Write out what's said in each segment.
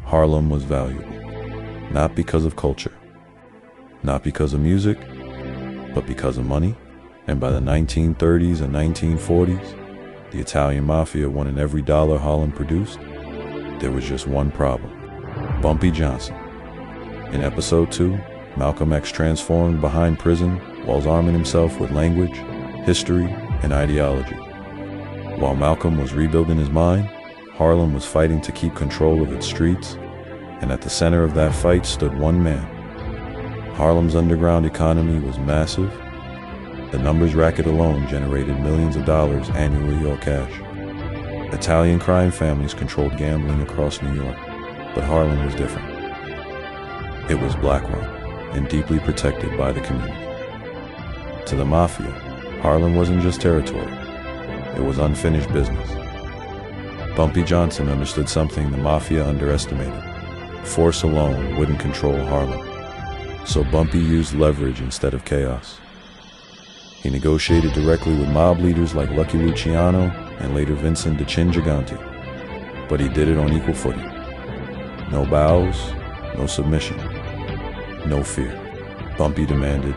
Harlem was valuable, not because of culture, not because of music, but because of money. And by the 1930s and 1940s, the Italian mafia wanted every dollar Harlem produced. There was just one problem: Bumpy Johnson. In episode 2, Malcolm X transformed behind prison while arming himself with language, history, and ideology. While Malcolm was rebuilding his mind, Harlem was fighting to keep control of its streets, and at the center of that fight stood one man. Harlem's underground economy was massive. The numbers racket alone generated millions of dollars annually, all cash. Italian crime families controlled gambling across New York, but Harlem was different. It was black-run and deeply protected by the community. To the mafia, Harlem wasn't just territory. It was unfinished business. Bumpy Johnson understood something the mafia underestimated. Force alone wouldn't control Harlem. So Bumpy used leverage instead of chaos. He negotiated directly with mob leaders like Lucky Luciano and later Vincent De Chin Gigante. But he did it on equal footing. No bows, no submission, no fear. Bumpy demanded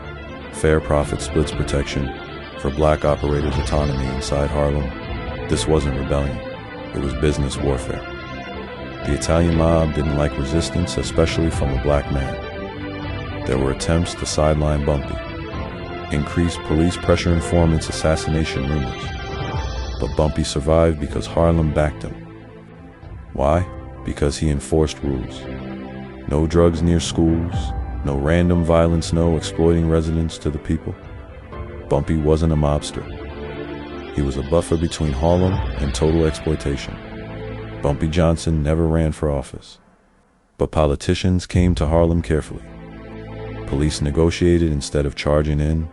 fair profit splits protection for black operators' autonomy inside Harlem. This wasn't rebellion, it was business warfare. The Italian mob didn't like resistance, especially from a black man. There were attempts to sideline Bumpy, increase police pressure informants, assassination rumors. But Bumpy survived because Harlem backed him. Why? Because he enforced rules. No drugs near schools, no random violence, no exploiting residents to the people. Bumpy wasn't a mobster. He was a buffer between Harlem and total exploitation. Bumpy Johnson never ran for office. But politicians came to Harlem carefully. Police negotiated instead of charging in.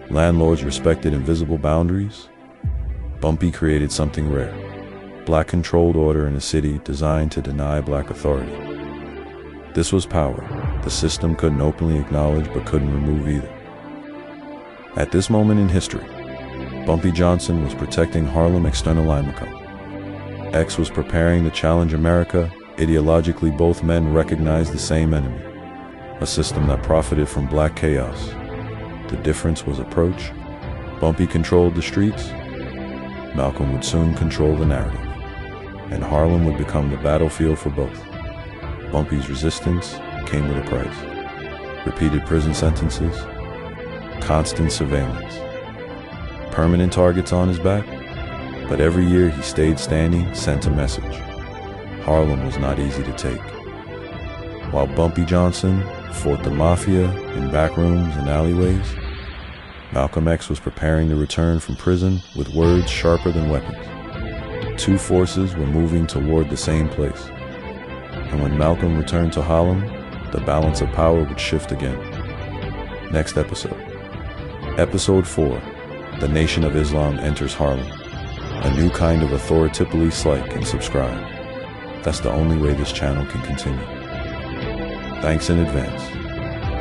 Landlords respected invisible boundaries. Bumpy created something rare: black-controlled order in a city designed to deny black authority. This was power the system couldn't openly acknowledge but couldn't remove either. At this moment in history, Bumpy Johnson was protecting Harlem external Limacom. X was preparing to challenge America. Ideologically, both men recognized the same enemy, a system that profited from black chaos. The difference was approach. Bumpy controlled the streets. Malcolm would soon control the narrative, and Harlem would become the battlefield for both. Bumpy's resistance came with a price: repeated prison sentences, constant surveillance, permanent targets on his back. But every year he stayed standing sent a message: Harlem was not easy to take. While Bumpy Johnson fought the mafia in back rooms and alleyways, Malcolm X was preparing to return from prison with words sharper than weapons. Two forces were moving toward the same place. And when Malcolm returned to Harlem, the balance of power would shift again. Next episode. Episode 4, The Nation of Islam Enters Harlem. A new kind of authority. Please like and subscribe. That's the only way this channel can continue. Thanks in advance.